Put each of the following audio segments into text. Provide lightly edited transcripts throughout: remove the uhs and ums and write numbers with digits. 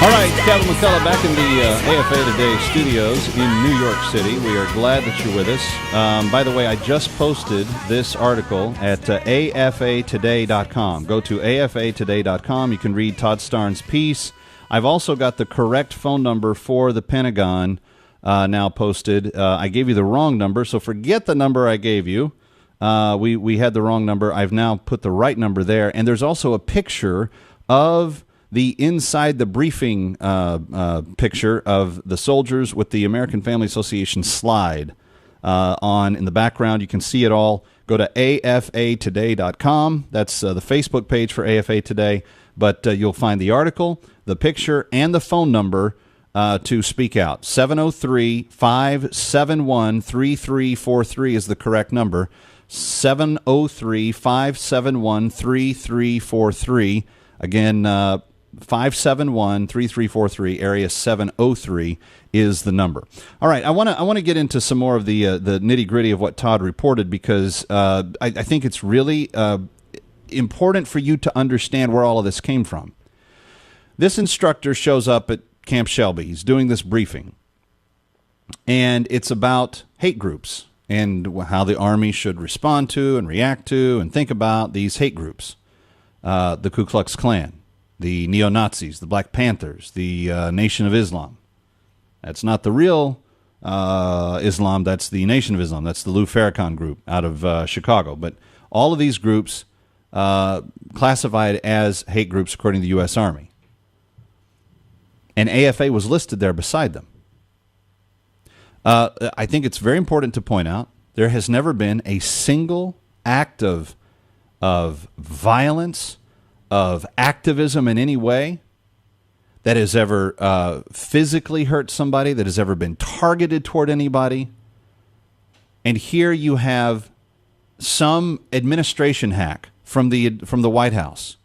All right, Kevin McCullough back in the AFA Today studios in New York City. We are glad that you're with us. By the way, I just posted this article at afatoday.com. Go to afatoday.com. You can read Todd Starnes' piece. I've also got the correct phone number for the Pentagon now posted. I gave you the wrong number, so forget the number I gave you. We had the wrong number. I've now put the right number there. And there's also a picture of the inside the briefing picture of the soldiers with the American Family Association slide on in the background. You can see it all. Go to afatoday.com. That's the Facebook page for AFA Today. But you'll find the article, the picture, and the phone number to speak out. 703-571-3343 is the correct number. 703-571-3343. Again, 571-3343, area 703 is the number. All right, I want to get into some more of the nitty-gritty of what Todd reported, because I think it's really important for you to understand where all of this came from. This instructor shows up at Camp Shelby. He's doing this briefing, and it's about hate groups and how the Army should respond to and react to and think about these hate groups. The Ku Klux Klan, the neo-Nazis, the Black Panthers, the Nation of Islam. That's not the real Islam. That's the Nation of Islam. That's the Lou Farrakhan group out of Chicago. But all of these groups classified as hate groups according to the U.S. Army. And AFA was listed there beside them. I think it's very important to point out there has never been a single act of violence, of activism in any way that has ever physically hurt somebody, that has ever been targeted toward anybody. And here you have some administration hack from the White House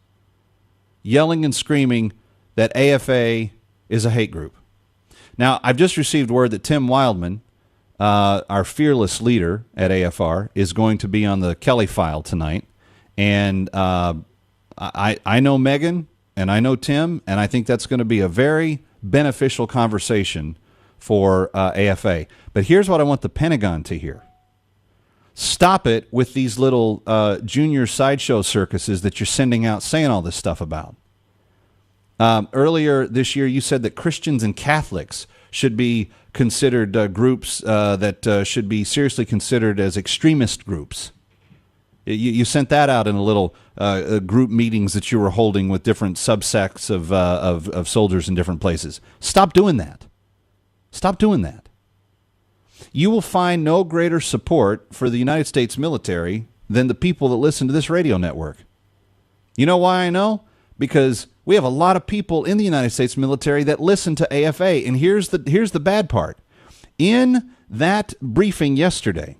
yelling and screaming that AFA is a hate group. Now, I've just received word that Tim Wildman, our fearless leader at AFR, is going to be on the Kelly File tonight. And I know Megan, and I know Tim, and I think that's going to be a very beneficial conversation for AFA. But here's what I want the Pentagon to hear. Stop it with these little junior sideshow circuses that you're sending out saying all this stuff about. Earlier this year, you said that Christians and Catholics should be considered groups that should be seriously considered as extremist groups. You sent that out in a little group meetings that you were holding with different subsects of soldiers in different places. Stop doing that. Stop doing that. You will find no greater support for the United States military than the people that listen to this radio network. You know why I know? Because we have a lot of people in the United States military that listen to AFA. And here's the bad part. In that briefing yesterday,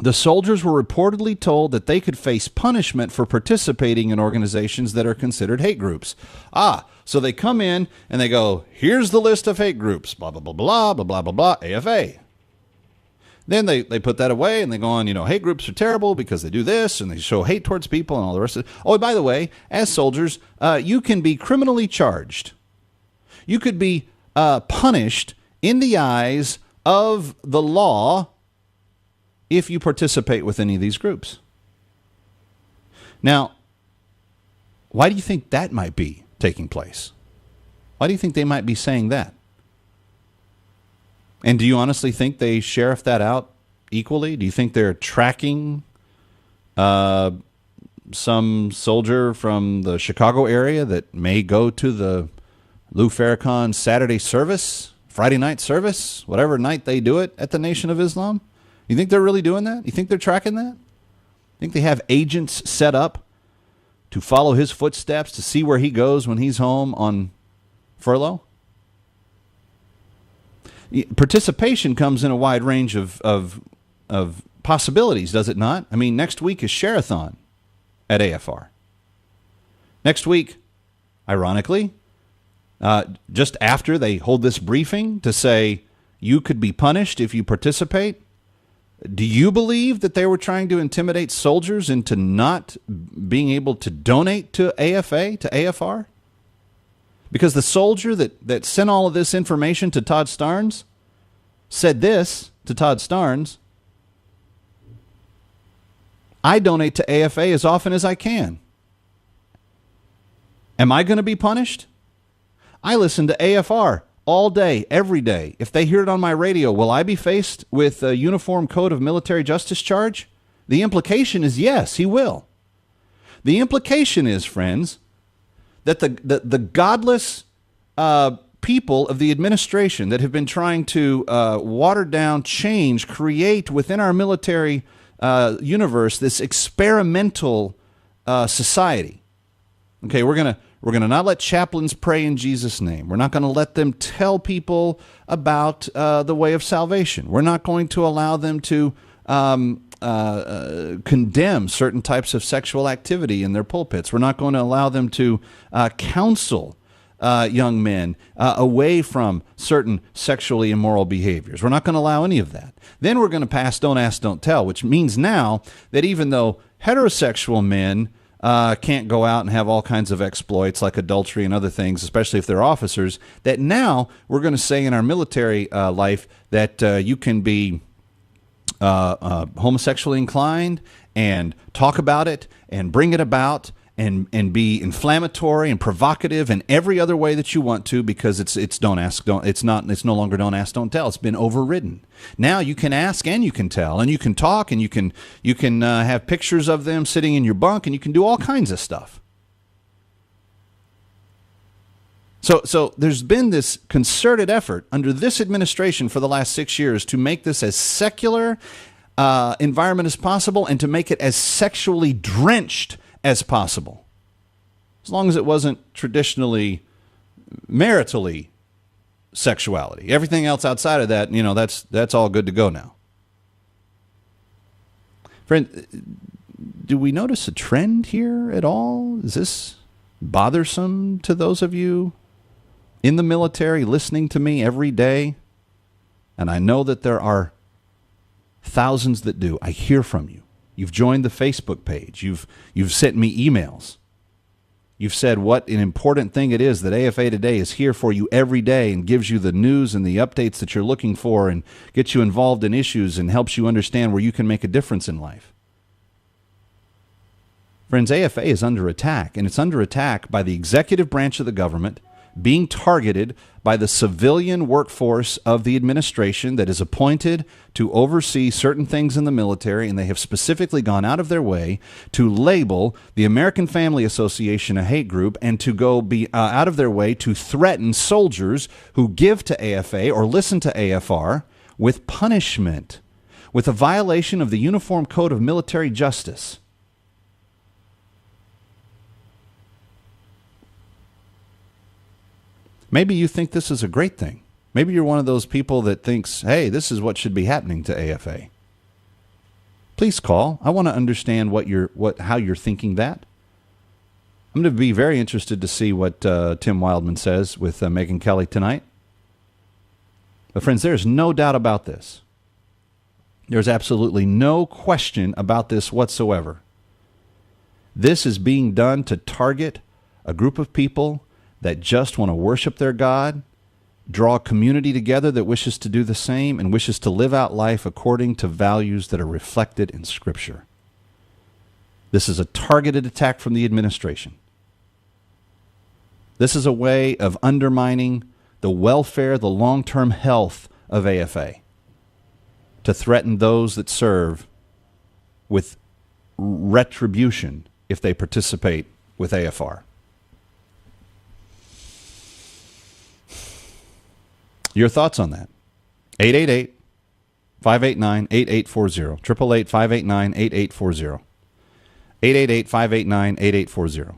the soldiers were reportedly told that they could face punishment for participating in organizations that are considered hate groups. So they come in and they go, here's the list of hate groups, blah, blah, blah, blah, blah, blah, blah, blah, AFA. Then they put that away and they go on, hate groups are terrible because they do this and they show hate towards people and all the rest of it. Oh, by the way, as soldiers, you can be criminally charged. You could be punished in the eyes of the law if you participate with any of these groups. Now, why do you think that might be taking place? Why do you think they might be saying that? And do you honestly think they sheriff that out equally? Do you think they're tracking some soldier from the Chicago area that may go to the Lou Farrakhan Saturday service, Friday night service, whatever night they do it at the Nation of Islam? You think they're really doing that? You think they're tracking that? You think they have agents set up to follow his footsteps, to see where he goes when he's home on furlough? Participation comes in a wide range of possibilities, does it not? I mean, next week is Share-a-thon at AFR. Next week, ironically, just after they hold this briefing to say you could be punished if you participate, do you believe that they were trying to intimidate soldiers into not being able to donate to AFA, to AFR? Because the soldier that sent all of this information to Todd Starnes said this to Todd Starnes: I donate to AFA as often as I can. Am I going to be punished? I listen to AFR all day, every day. If they hear it on my radio, will I be faced with a Uniform Code of Military Justice charge? The implication is yes, he will. The implication is, friends, that the godless people of the administration that have been trying to water down, change, create within our military universe this experimental society. Okay, we're gonna not let chaplains pray in Jesus' name. We're not going to let them tell people about the way of salvation. We're not going to allow them to condemn certain types of sexual activity in their pulpits. We're not going to allow them to counsel young men away from certain sexually immoral behaviors. We're not going to allow any of that. Then we're going to pass Don't Ask, Don't Tell, which means now that even though heterosexual men can't go out and have all kinds of exploits like adultery and other things, especially if they're officers, that now we're going to say in our military life that you can be homosexually inclined and talk about it and bring it about and be inflammatory and provocative in every other way that you want to, because it's no longer Don't Ask, Don't Tell. It's been overridden. Now you can ask and you can tell and you can talk and you can have pictures of them sitting in your bunk and you can do all kinds of stuff. So there's been this concerted effort under this administration for the last 6 years to make this as secular environment as possible and to make it as sexually drenched as possible, as long as it wasn't traditionally maritally sexuality. Everything else outside of that, that's all good to go now. Friend, do we notice a trend here at all? Is this bothersome to those of you in the military listening to me every day? And I know that there are thousands that do. I hear from you. You've joined the Facebook page. You've sent me emails. You've said what an important thing it is that AFA Today is here for you every day and gives you the news and the updates that you're looking for and gets you involved in issues and helps you understand where you can make a difference in life. Friends, AFA is under attack, and it's under attack by the executive branch of the government, being targeted by the civilian workforce of the administration that is appointed to oversee certain things in the military, and they have specifically gone out of their way to label the American Family Association a hate group and to go be out of their way to threaten soldiers who give to AFA or listen to AFR with punishment, with a violation of the Uniform Code of Military Justice. Maybe you think this is a great thing. Maybe you're one of those people that thinks, hey, this is what should be happening to AFA. Please call. I want to understand how you're thinking that. I'm going to be very interested to see what Tim Wildman says with Megyn Kelly tonight. But friends, there's no doubt about this. There's absolutely no question about this whatsoever. This is being done to target a group of people that just want to worship their God, draw a community together that wishes to do the same and wishes to live out life according to values that are reflected in Scripture. This is a targeted attack from the administration. This is a way of undermining the welfare, the long-term health of AFA, to threaten those that serve with retribution if they participate with AFR. Your thoughts on that? 888-589-8840. 888-589-8840. 888-589-8840.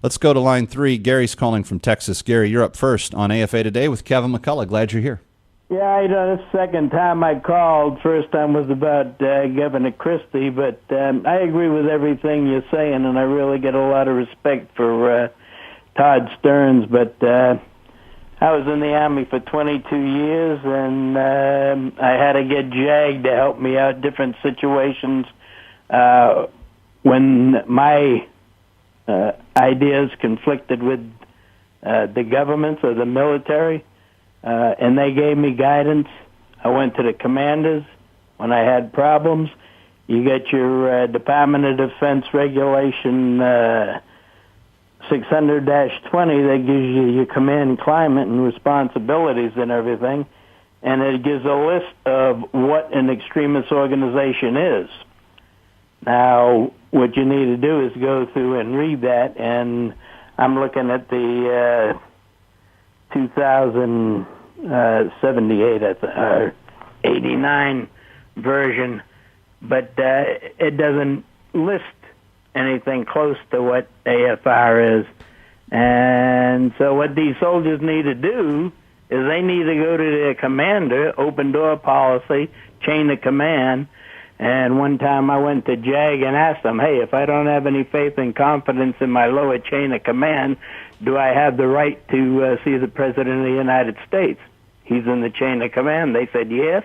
Let's go to line 3. Gary's calling from Texas. Gary, you're up first on AFA Today with Kevin McCullough. Glad you're here. Yeah, this second time I called. First time was about Governor Christie, but I agree with everything you're saying, and I really get a lot of respect for Todd Stearns, but I was in the Army for 22 years, and I had to get JAG to help me out different situations when my ideas conflicted with the governments or the military, and they gave me guidance. I went to the commanders when I had problems. You get your Department of Defense Regulation 600-20 that gives you your command climate and responsibilities and everything, and it gives a list of what an extremist organization is. Now, what you need to do is go through and read that, and I'm looking at the 2078 or 89 version, but it doesn't list anything close to what AFR is. And so what these soldiers need to do is they need to go to their commander, open door policy, chain of command. And one time I went to JAG and asked them, hey, if I don't have any faith and confidence in my lower chain of command, do I have the right to see the President of the United States? He's in the chain of command. They said yes.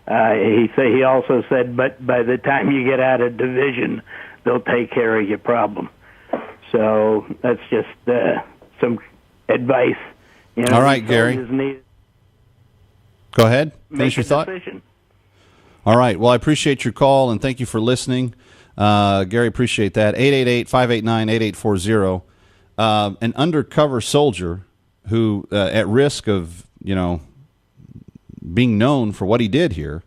He also said, but by the time you get out of division, they'll take care of your problem. So that's just some advice. You know, all right, Gary. Go ahead. Finish your thought. Decision. All right. Well, I appreciate your call, and thank you for listening. Gary, appreciate that. 888-589-8840. An undercover soldier who, at risk of, being known for what he did here,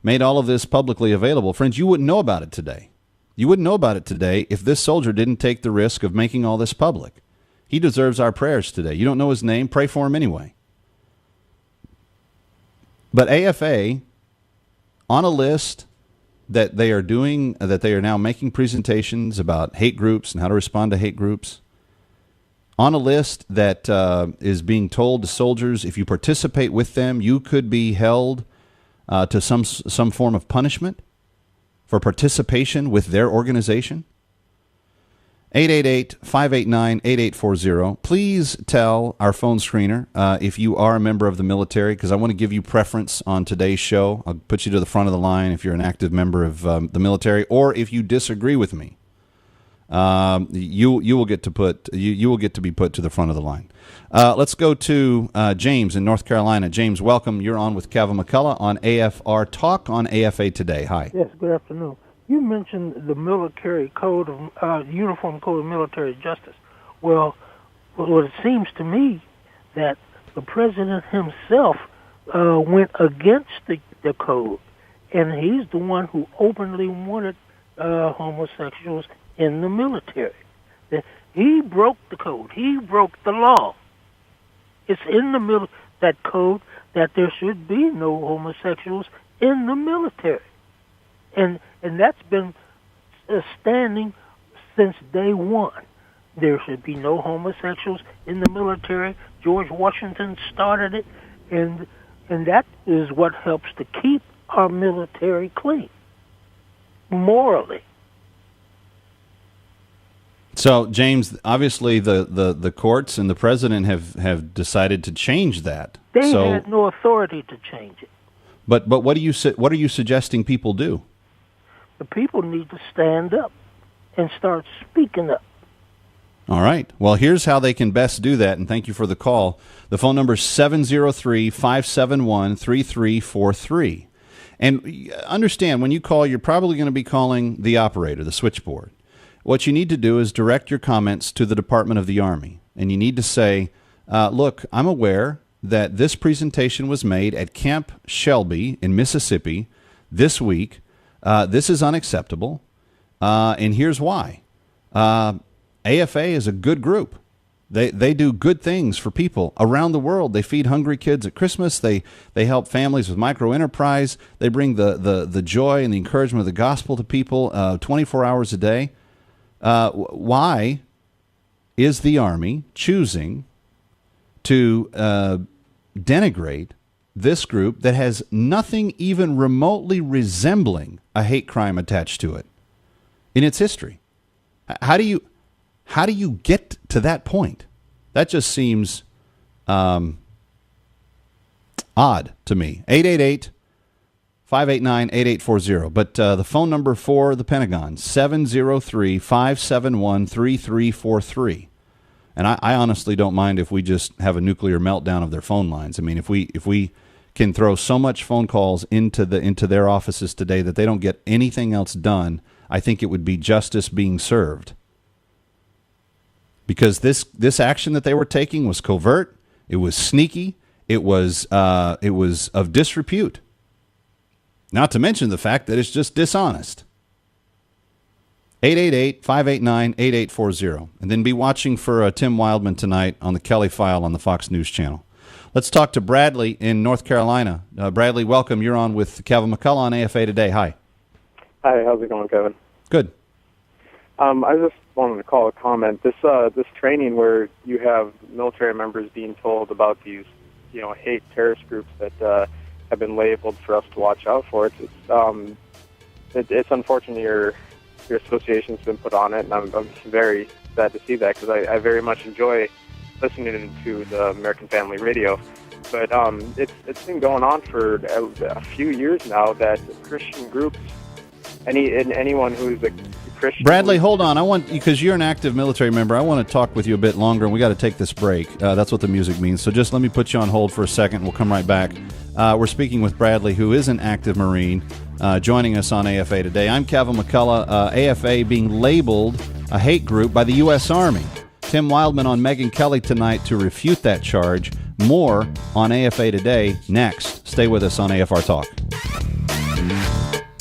made all of this publicly available. Friends, you wouldn't know about it today. You wouldn't know about it today if this soldier didn't take the risk of making all this public. He deserves our prayers today. You don't know his name, pray for him anyway. But AFA, on a list that they are doing, that they are now making presentations about hate groups and how to respond to hate groups, on a list that is being told to soldiers, if you participate with them, you could be held to some form of punishment for participation with their organization. 888-589-8840. Please tell our phone screener if you are a member of the military, because I want to give you preference on today's show. I'll put you to the front of the line if you're an active member of the military, or if you disagree with me. You will get to be put to the front of the line. Let's go to James in North Carolina. James, welcome. You're on with Kevin McCullough on AFR Talk on AFA Today. Hi. Yes, good afternoon. You mentioned the military code of Uniform Code of Military Justice. Well, it seems to me that the president himself went against the code, and he's the one who openly wanted homosexuals in the military. He broke the code. He broke the law. It's in that code that there should be no homosexuals in the military. And that's been standing since day one. There should be no homosexuals in the military. George Washington started it, and that is what helps to keep our military clean, morally. So, James, obviously the courts and the president have decided to change that. They had no authority to change it. But what are you suggesting people do? The people need to stand up and start speaking up. All right. Well, here's how they can best do that, and thank you for the call. The phone number is 703-571-3343. And understand, when you call, you're probably going to be calling the operator, the switchboard. What you need to do is direct your comments to the Department of the Army, and you need to say, look, I'm aware that this presentation was made at Camp Shelby in Mississippi this week. This is unacceptable, and here's why. AFA is a good group. They do good things for people around the world. They feed hungry kids at Christmas. They help families with microenterprise. They bring the joy and the encouragement of the gospel to people 24 hours a day. Why is the Army choosing to denigrate this group that has nothing even remotely resembling a hate crime attached to it in its history? How do you get to that point? That just seems odd to me. 888-589-8840. But the phone number for the Pentagon, 703-571-3343. And I honestly don't mind if we just have a nuclear meltdown of their phone lines. I mean, if we can throw so much phone calls into their offices today that they don't get anything else done, I think it would be justice being served. Because this action that they were taking was covert, it was sneaky, it was of disrepute. Not to mention the fact that it's just dishonest. 888-589-8840. And then be watching for Tim Wildman tonight on the Kelly File on the Fox News Channel. Let's talk to Bradley in North Carolina. Bradley, welcome. You're on with Kevin McCullough on AFA Today. Hi. Hi, how's it going, Kevin? Good. I just wanted to call a comment. This training where you have military members being told about these, hate terrorist groups that have been labeled for us to watch out for. It's unfortunate your association's been put on it, and I'm very sad to see that because I very much enjoy listening to the American Family Radio. But it's been going on for a few years now that Christian groups, anyone who's a Christian. Bradley, hold on. Because you're an active military member, I want to talk with you a bit longer, and we got to take this break. That's what the music means. So just let me put you on hold for a second. We'll come right back. We're speaking with Bradley, who is an active Marine, joining us on AFA Today. I'm Kevin McCullough. AFA being labeled a hate group by the U.S. Army. Tim Wildman on Megyn Kelly tonight to refute that charge. More on AFA Today next. Stay with us on AFR Talk.